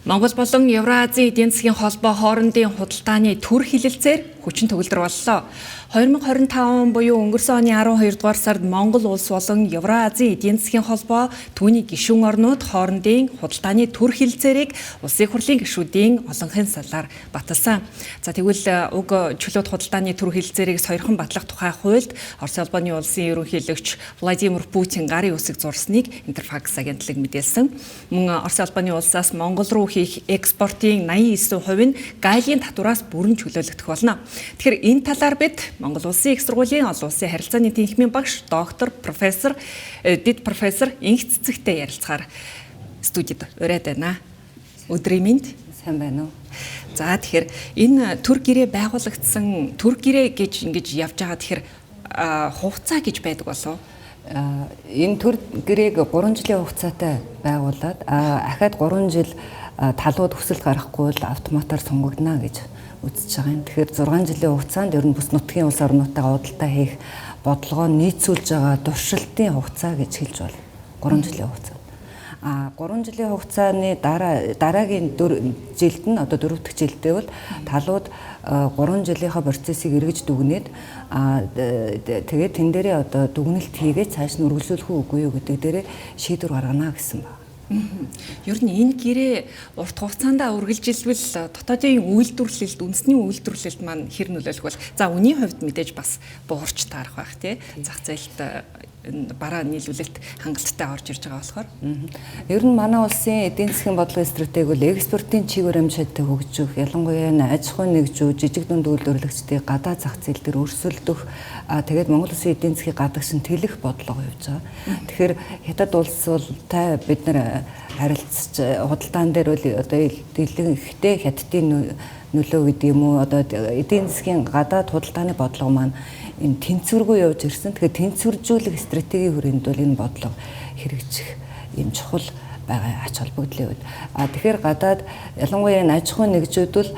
Монгол болон Евразийн эдийн засгийн холбоо хоорондын худалдааны төр хилэлцээр хүчин төгөлдөр боллоо. 2025 он буюу өнгөрсөн оны 12 дугаар сард Монгол улс болон Евразийн эдийн засгийн холбоо түүний гишүүн орнууд хоорондын худалдааны төр хилэлцээрийг улсын хурлын гишүүдийн олонхын салаар баталсан. За тэгвэл уг чөлөөт худалдааны төр хилэлцээрийг сойрхон батлах тухай хуульд Оросын улбаны улсын ерөнхийлөгч Владимир Путин гарын үсэг зурсныг Интерфакс агентлаг мэдээлсэн. Мөн Оросын улбаны улсаас Монгол руу хийх экспортын 89% нь гайлын татвараас бүрэн чөлөөлөгдөх болно. Тэгэхээр энэ талаар бид Монгол Улсын их сургуулийн олон улсын харилцааны тэнхимийн багш доктор профессор Инх Цэцэгтэй ярилцахаар студид ураад байна. Өдрийн мэнд. Сайн байна уу? За тэгэхээр энэ төр гэрээ байгуулагдсан төр гэрээ гэж ингэж явж байгаа тэгэхээр хугацаа гэж байдаг болов уу? Энэ төр гэрээг 3 жилийн хугацаатай байгуулад ахаад 3 жил талууд хүсэлт гаргахгүй бол автоматар сунгагдана гэж үзэж байгаа юм. Тэгэхээр 6 жилийн хугацаанд ер нь бүс нутгийн улс орнуудтайгаа худалдаа хийх бодлогоо нийцүүлж байгаа туршилтын хугацаа гэж хэлж байна. 3 жилийн хугацаа. 3 жилийн хугацааны дараагийн жилд нь одоо 4 дахь жилдээ бол талууд 3 жилийнхаа процессыг эргэж дүгнээд тэгээд тэн дээрээ одоо дүгнэлт хийгээд цааш нь үргэлжлүүлэх үгүй юу гэдэг дээрээ шийдвэр гаргана гэсэн байна. Ер нь энэ гэрээ урт хугацаанд үргэлжилвэл дотоодын үйлдвэрлэлд үндэсний үйлдвэрлэлд маань хэр нөлөөлөх бол за үнийн хувьд мэдээж бас буурч таарах байх тий зах зээлд бараа нийлүүлэлт хангалттай орж ирж байгаа болохоор ер нь манай улсын эдийн засгийн бодлогын стратеги бол экспортын чиг баримттай хөгжих, ялангуяа аж ахуйн нэгжүүд, жижиг дунд үйлдвэрлэгчдийг гадаад зах зээл дээр өрсөлдөх, тэгээд Монгол улсын эдийн засгийг гадагшин тэлэх бодлого явж байгаа. Тэгэхээр хятад улстай бид нар харилцаж худалдаан дээр бол одоо ихтэй хятадын нөлөө гэдэг юм уу одоо эдийн засгийн гадаад худалдааны бодлого маань энэ тэнцвэргүй явж ирсэн. Тэгэхээр тэнцвэржүүлэх стратегийн хүрээнд бол энэ бодлого хэрэгжих юм чухал байгаа ач холбогдлын үед. Тэгэхээр гадаад ялангуяа аж ахуйн нэгжүүд бол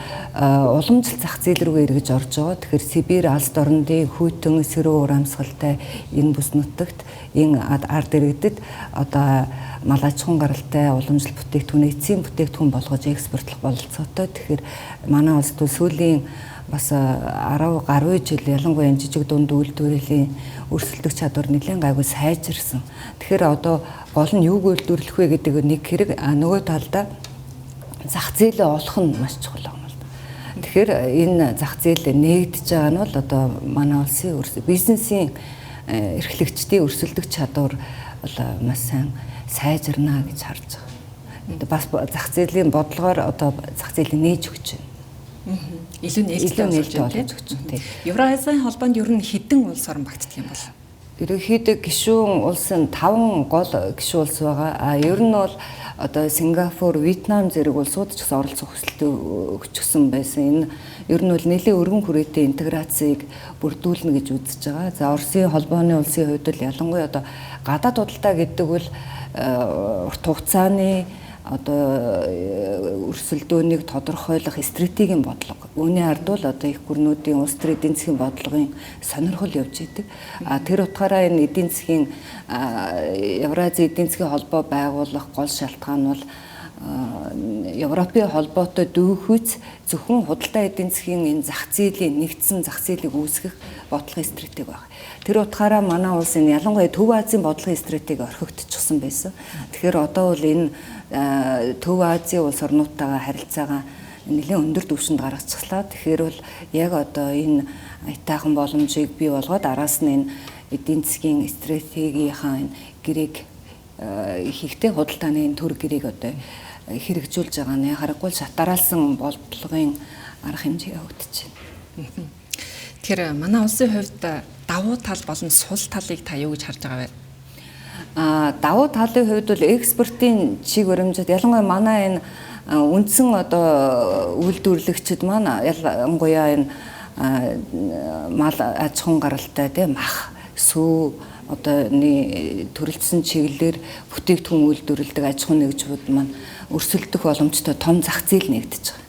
уламжлалт зах зээл рүү эргэж орж байгаа. Тэгэхээр Сибирь, Алс орнуудын хүйтэн, сэрүү урамсгалтай энэ бүс нутагт энэ ард иргэдэд одоо мал аж ахуйн гаралтай уламжлалт бүтээгдэхүүн, эцсийн бүтээгдэхүүн болгож экспортлох бололцоотой. Тэгэхээр манай улс бол сүүлийн бас 10 гаруй жил ялангуяа жижиг дунд үйлдвэрлэлийн өрсөлдөх чадвар нэлээд гайгүй сайжирсан. Тэгэхээр одоо гол нь юуг үйлдвэрлэх вэ гэдэг нэг хэрэг нөгөө талдаа зах зээлээ олох нь маш чухал юм л да. Тэгэхээр энэ зах зээл нээгдэж байгаа нь бол одоо манай улсын бизнесийн эрхлэгчдийн өрсөлдөх чадвар бол маш сайн сайжирна гэж харж байгаа. Бас зах зээлийн бодлогоор одоо зах зээлийг нээж өгч байна. Илүү нээлттэй болж өгч. Евразийн холбоонд ер нь хэдэн улс орн багтдаг юм бол? Ерөнхийдөө гишүүн улс нь 5 гол гишүүн улс байгаа. Ер нь бол одоо Сингапур, Вьетнам зэрэг улсууд ч гэсэн оролцох хүсэлт өгчихсөн байсан. Энэ ер нь бол нэлийн өргөн хүрээтэй интеграцийг бүрдүүлнэ гэж үзэж байгаа. За Оросын холбооны улсын хувьд бол ялангуяа одоо гадаад худалдаа гэдэг бол урт хугацааны одоо өрсөлдөөнийг тодорхойлох стратегийн бодлого. Үүний ард бол одоо их гүрнүүдийн улс төр эдийн засгийн бодлогын сонирхол явж идэг. Тэр утгаараа энэ эдийн засгийн Евразийн эдийн засгийн холбоо байгуулах гол шалтгаан бол Европын холбоотой дүүхүйц зөвхөн худалдаа эдийн засгийн энэ зах зээлийн нэгдсэн зах зээлийг үүсгэх бодлогын стратеги байна. Тэр утгаараа манай улс энэ ялангуяа Төв Азийн бодлогын стратеги орхигдчихсан байсан. Тэгэхээр одоо бол энэ Төв Азийн улс орнуудтайгаа харилцаагаа нэлээд өндөр түвшинд гаргачихлаа. Тэгэхээр бол яг одоо энэ аятайхан боломжийг бий болгоод араас нь энэ эдийн засгийн стратегийнхаа энэ гэрээг хийхдээ худалдааны энэ төр гэрээг одоо хэрэгжүүлж байгаа нь харахгүй шатараалсан бодлогын арга хэмжээ явагдаж байна. Тэгэхээр манай улсын хувьд давуу тал болон сул талыг та юу гэж харж байгаа вэ? Давуу талын хувьд бол экспортын чиг баримжууд ялангуяа манай энэ үндсэн одоо үйлдвэрлэгчид маань ялангуяа энэ мал аж ахуйн гаралтай тийм мах, сүү одоо төрөлжсөн чиглэлээр бүтээгдэхүүн үйлдвэрлэдэг аж ахуйн нэгжүүд маань өрсөлдөх боломжтой том зах зээл нэгдэж байгаа.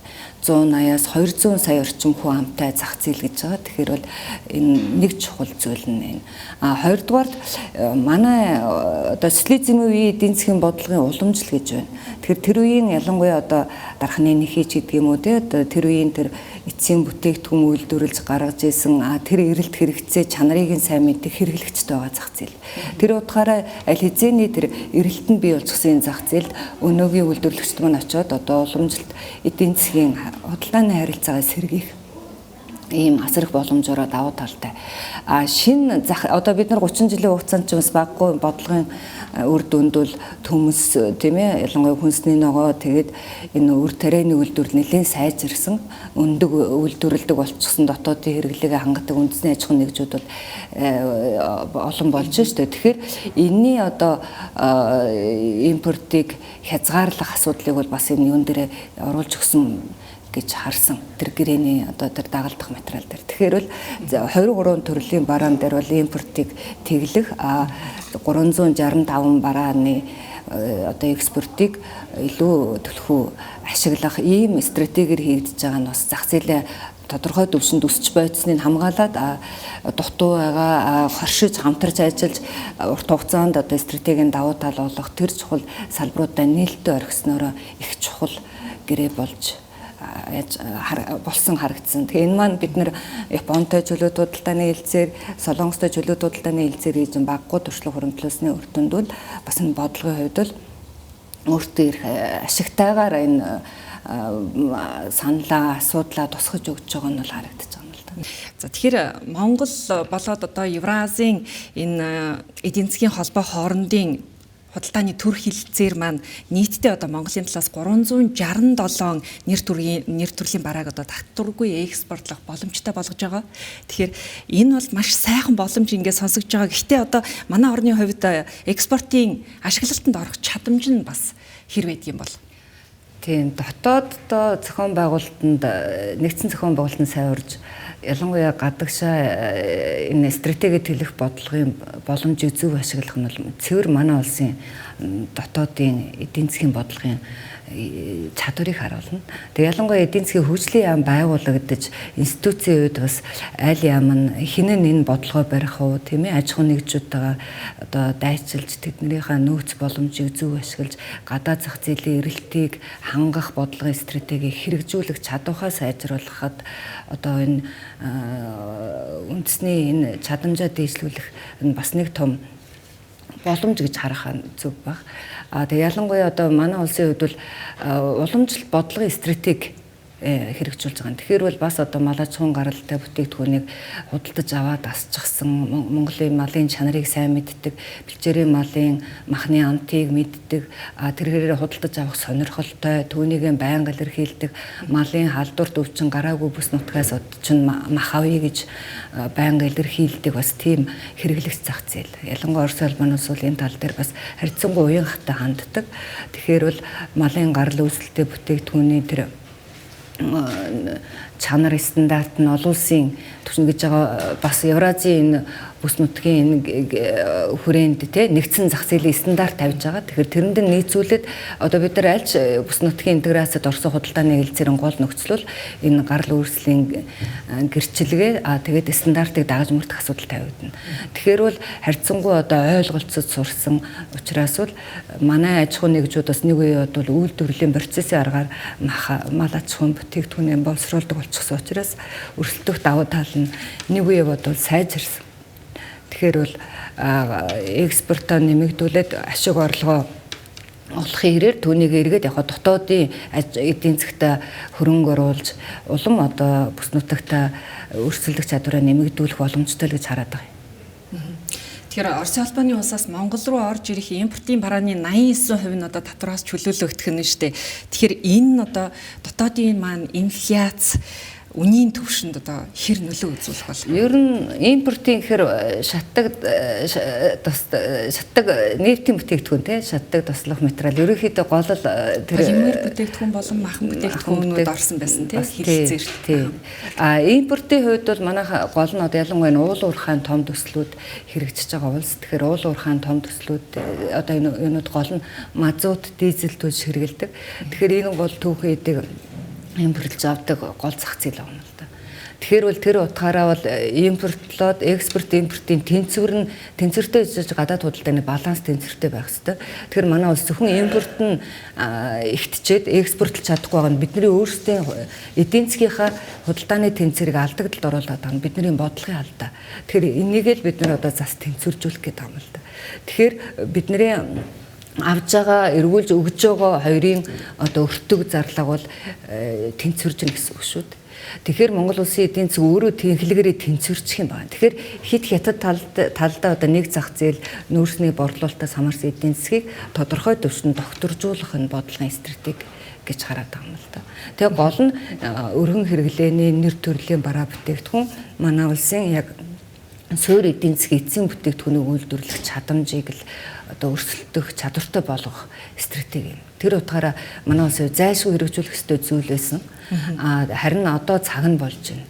180-аас 200 сая орчим хүн амтай зах зээл гэж байгаа. Тэгэхээр бол энэ нэг чухал зүйл нь. Хоёрдугаар манай одоо социализмын үеийн эдийн засгийн бодлогын уламжлал гэж байна. Тэгэхээр тэр үеийн ялангуяа одоо дархны нэхийч гэдэг юм уу те одоо тэр үеийн тэр эцсийн бүтээгдэхүүн үйлдвэрлэж гаргаж исэн тэр эрэлт хэрэгцээ чанарыг нь сайн мэддэг хэрэглэгчтэй байгаа зах зээл. Тэр утгаараа аль хэзээний тэр эрэлтэнд бий болчихсон зах зээлд өнөөгийн үйлдвэрлэгчд маань очиод одоо уламжлалт эдийн засгийн худалдааны харилцаагаа сэргийх ийм асрах боломжоор давуу талтай. Шинэ одоо бид нар 30 жилийн хугацаанд ч бас баггүй бодлогын үр дүнд бол төмс тийм ээ ялангуяа хүнсний ногоо тэгээд энэ үр тарианы үйлдвэрлэл нэлээд сайжирсан өндөг үйлдвэрлэдэг болчихсон дотоодын хэрэглээгээ хангадаг үндэсний аж ахуйн нэгжүүд бол олон болж шүү дээ. Тэгэхээр энэний одоо импортыг хязгаарлах асуудлыг бол бас энэ юун дээр оруулж өгсөн гэж харсан тэр гэрээний одоо тэр дагалдах материал дээр. Тэгэхээр бол 23 төрлийн бараан дээр бол импортыг тэглэх 365 барааны одоо экспортыг илүү төлхөө ашиглах ийм стратегиэр хийгдэж байгаа нь бас зах зээлийн тодорхой түвшинд өсч байцсныг хамгаалаад дутуу байгаа хоршиж хамтарч ажиллаж урт хугацаанд одоо стратегийн давуу тал олох тэр чухал салбаруудаа нээлттэй орхисноор их чухал гэрээ болж болсон харагдсан. Тэгээ энэ маань бид нэр Японтой чөлөөт худалдааны хэлцээр, Солонгостой чөлөөт худалдааны хэлцээр хийж баггуу туршлага хөрөнгөлөөсний үр дүнд бол бас энэ бодлогын хувьд бол өөртөө их ашигтайгаар энэ саналаа, асуудлаа тусгаж өгч байгаа нь бол харагдаж байгаа юм л да. За тэгэхээр Монгол болоод одоо Евразийн энэ эдийн засгийн холбоо хоорондын худалдааны төр хилцээр маань нийтдээ одоо Монголын талаас 367 нэр төрлийн барааг одоо татваргүй экспортлох боломжтой болгож байгаа. Тэгэхээр энэ бол маш сайхан боломж ингээд сонсогдож байгаа. Гэхдээ одоо манай орны хувьд экспортын ашиглалтанд орох чадамж нь бас хэр байдаг юм бол? Тийм, дотооддоо зохион байгуулалтанд нэгдсэн зохион байгуулалтанд сайн урьж ялангуяа гадагшаа энэ стратеги төлөх бодлогын боломжийг зөв ашиглах нь бол цэвэр манай улсын дотоодын эдийн засгийн бодлогын чадварыг харуулна. Тэг ялангуяа эдийн засгийн хөгжлийн яам байгуулагдаж институцийн үед бас аль яам нь хинэн энэ бодлогоо барих уу тийм ээ аж ахуйн нэгжүүдтэйгээ одоо дайчилж тэднэрийнхээ нөөц боломжийг зөв ашиглаж гадаад зах зээлийн эрэлтийг хангах бодлогын стратегийг хэрэгжүүлэх чадвараа сайжруулахад одоо энэ үндэсний энэ чадамжаа дээшлүүлэх нь бас нэг том боломж гэж харах нь зөв баг. Тэгээ ялангуяа одоо манай улсын хувьд бол уламжлалт бодлогын стратеги хэрэгжүүлж байгаа. Тэгэхээр бол бас одоо мал аж ахуйн гаралтай бүтээгдэхүүнийг худалдаж аваад асчихсан Монголын малын чанарыг сайн мэддэг, бэлчээрийн малын махны амтыг мэддэг, тэрхээрээ худалдаж авах сонирхолтой, түүнийг байнга илэрхийлдэг, малын халдварт өвчин гараагүй бүс нутгаас чинь мах авъя гэж байнга илэрхийлдэг бас тийм хэрэглэгч зах зээл. Ялангуяа Орос улбанаас бол энэ тал дээр бас харьцангуй уянгатай ханддаг. Тэгэхээр бол малын гарал үүсэлтэй бүтээгдэхүүний тэр чанар стандарт нь олон улсын түвшин гэж байгаа бас Евразийн энэ бүс нутгийн энэ хүрээнд те нэгдсэн зах зээлийн стандарт тавьж байгаа. Тэгэхээр тэрэнд нь нийцүүлээд одоо бид нар альч бүс нутгийн интеграцид орсон худалдааны хэлцээрэн гол нөхцөл энэ гарал үүслийн гэрчлэгээ тэгээд стандартыг дагаж мөрдөх асуудал тавигдана. Тэгэхээр бол харьцангуй одоо ойлголцож сурсан учраас бол манай аж ахуйн нэгжүүд бас нэг үе бол үйлдвэрлэлийн процессын аргаар мал аж ахуйн бүтээгдэхүүнээ боловсруулдаг болчихсон учраас өрсөлдөх давуу тал нь нэг үе бодвол сайжирсан. Тэгэхээр бол экспортоо нэмэгдүүлээд ашиг орлогоо олохын хэрээр түүнийг эргээд яг дотоодын эдийн засгт хөрөнгө оруулж улам одоо бүс нутагта өрсөлдөх чадвараа нэмэгдүүлэх боломжтой л гэж хараад байгаа юм. Тэгэхээр Оросын албаны улсаас Монгол руу орж ирэх импортын барааны 89% нь одоо татвараас чөлөөлөгдөх нь шүү дээ. Тэгэхээр энэ одоо дотоодын маань инфляц үнийн төвшөнд одоо хэр нөлөө үзүүлэх бол? Ер нь импортын гэхээр шатдаг нефтийн бүтээгдэхүүн те шатдаг туслах материал ерөнхийдөө гол тэр полимер бүтээгдэхүүн болон махан бүтээгдэхүүнүүд орсон байсан те хэлцээр. Тийм. Импортын хувьд бол манайх гол нь одоо ялангуяа уул уурхайн том төслүүд хэрэгжиж байгаа улс. Тэгэхээр уул уурхайн том төслүүд одоо энэ юунууд гол нь мазут, дизель төлж хэрэгэлдэг. Тэгэхээр энэ бол түүхэн эдэг импортлж авдаг гол зах зээл байна л да. Тэгэхээр бол тэр утгаараа бол импортлоод экспорт импортын тэнцвэртэй гадаад худалдааны баланс тэнцвэртэй байх хэрэгтэй. Тэгэхээр манай улс зөвхөн импорт нь ихтчээд экспортлж чадахгүй байгаа нь бидний өөрсдийн эдийн засгийнхаа худалдааны тэнцвэрийг алдагдaltaд оруулаад байгаа нь бидний бодлогын алдаа. Тэгэхээр энийг л бид нар одоо зас тэнцвэржүүлэх гэдэг юм л да. Тэгэхээр бидний авж байгаа эргүүлж өгж байгаа хоёрын одоо өртөг зарлага бол тэнцвэржнэ гэсэн үг шүү дээ. Тэгэхээр Монгол улсын эдийн засаг өөрөө тэнхлэгээрээ тэнцвэрчих юм байна. Тэгэхээр хэд хятад талдаа одоо нэг зах зээл нүүрсний борлуулалтаас хамаарсан эдийн засгийг тодорхой түвшинд докторжуулах нь бодлогын стратеги гэж хараад байгаа юм л да. Тэгээ гол нь өргөн хэрэглээний нэр төрлийн бараа бүтээгдэхүүн манай улсын яг суурь эдийн засгийн эцсийн бүтээгдэхүүнийг үйлдвэрлэх чадамжийг л одоо өрсөлдөх чадвартай болгох стратеги юм. Тэр утгаараа манай улс зайлшгүй хэрэгжүүлэх ёстой зүйл байсан. Харин одоо цаг нь болж байна.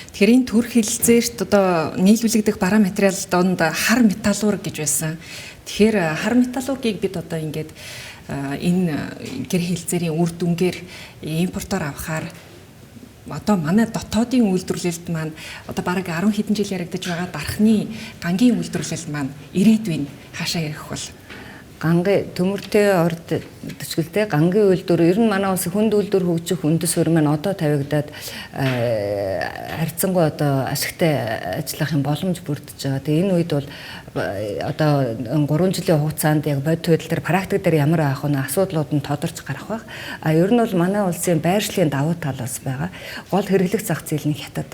Тэгэхээр энэ төр хэлэлцээрт одоо нийлүүлэгдэх бараа материал донд хар металлург гэж байсан. Тэгэхээр хар металлургийг бид одоо ингээд энэ гэр хэлэлцээрийн үр дүнгээр импортоор авахаар одоо манай дотоодын үйлдвэрлэлд маань одоо бараг 10 хэдэн жил яригдаж байгаа дархны гангийн үйлдвэрлэл маань ирээдүйн хаашаа ярих бол гангийн төмөртэй орд төчгөлтэй гангийн үйлдвэр ер нь манай улсын хүнд үйлдвэр хөгжих үндэс суурь маань одоо тавигдаад харьцангуй одоо ашигтай ажиллах юм боломж бүрдэж байгаа. Тэгээ энэ үед бол одоо 3 жилийн хугацаанд яг бодит байдал дээр практик дээр ямар авах вэ асуудлууд нь тодорч гарах байх. Ер нь бол манай улсын байршлын давуу тал бас байгаа. Гол хэрэглэх зах зээл нь хятад.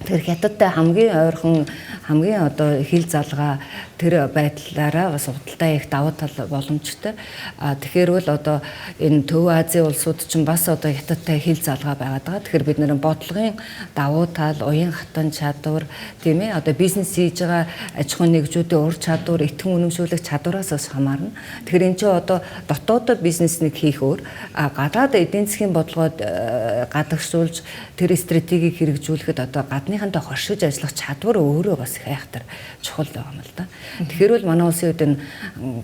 Тэр хятадтай хамгийн ойрхон хамгийн одоо хил залгаа тэр байдлаараа бас худалдаа их давуу тал боломжтой. Тэгэхээр бол одоо энэ Төв Азийн улсууд ч бас одоо хятадтай хил залгаа байгаад байгаа. Тэгэхээр бид нэр бодлогын давуу тал, уян хатан чадвар тийм ээ одоо бизнес хийж байгаа аж ахуй нэгжүүдийн ур чадвар, итгэн үнэмшүүлэх чадвараас бас хамаарна. Тэгэхээр энэ чинь одоо дотоодоо бизнеснийг хийх өөр, гадаад эдийн засгийн бодлогод гадагшуулж тэр стратегийг хэрэгжүүлэхэд одоо гадныхантай хоршиж ажиллах чадвар өөрөө бас их айхтар чухал байгаа юм л да. Тэгэхээр бол манай улсын үед энэ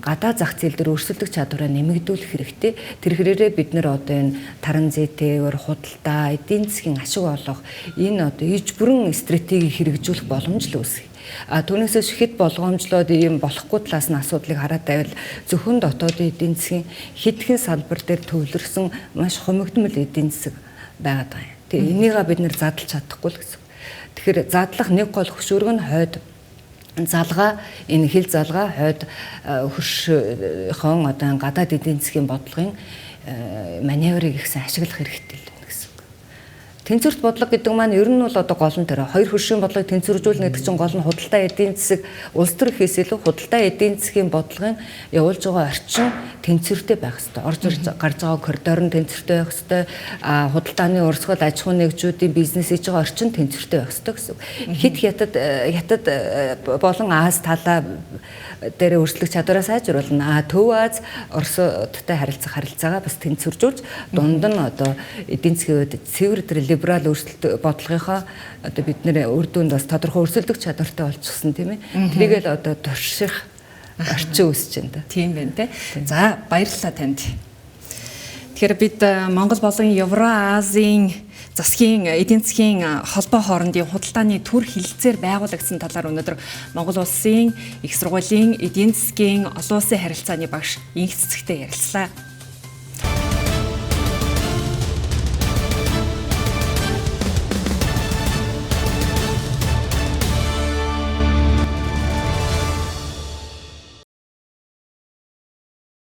гадаад зах зээл дээр өрсөлдөх чадвараа нэмэгдүүлэх хэрэгтэй. Тэр хэрээрээ бид нэр одоо энэ таран зээтэйгээр худалдаа, эдийн засгийн ашиг олох энэ одоо иж бүрэн стратегийг хэрэгжүүлэх боломж л үүсгэх. Түүнээсээ хэд болгоомжлоод ийм болохгүй талаас нь асуудлыг хараад байвал зөвхөн дотоодын эдийн засгийн хэдхэн салбар дээр төвлөрсөн маш хумигдмал эдийн засаг байгаад байгаа юм. Тэгээ энийг бид нэр задлж чадахгүй л гэсэн. Тэгэхээр задлах нэг гол хөшөөрөг нь хойд залгаа энэ хил залгаа хойд хөршөөн одоо гадаад эдийн засгийн бодлогын маневрыг ихсэн ашиглах хэрэгтэй л байна гэсэн. Тэнцвэрт бодлого гэдэг маань ер нь бол одоо гол нь тэр хоёр хөршийн бодлогыг тэнцвэржүүлнэ гэдэг чинь гол нь худалдаа эдийн засаг улс төр хийхээс илүү худалдаа эдийн засгийн бодлогын явуулж байгаа орчин тэнцвэртэй байх хэрэгтэй. Орж гарч байгаа коридор нь тэнцвэртэй байх хэрэгтэй. Худалдааны урсгал аж ахуй нэгжүүдийн бизнес хийж байгаа орчин тэнцвэртэй байх хэрэгтэй гэсэн. Хэд хятад болон Аз талаа дээр өрсөлдөх чадвараа сайжруулна. Төв Аз Оростой харилцаагаа бас тэнцвэржүүлж дунд нь одоо эдийн засгийн үед цэвэр тэр либерал өөрчлөлт бодлогынхоо одоо бид нэр үр дүнд бас тодорхой өрсөлдөх чадвартай болчихсон тийм ээ. Тэрийг л одоо турших орчин үүсэж байна да. Тийм байна те. За баярлалаа танд. Тэгэхээр бид Монгол болон Евразийн засгийн эдийн засгийн холбоо хоорондын худалдааны төр хэлэлцээр байгуулагдсан талаар өнөөдөр Монгол улсын их сургуулийн эдийн засгийн олон улсын харилцааны багш Инх Цэцэгтэй ярилцлаа.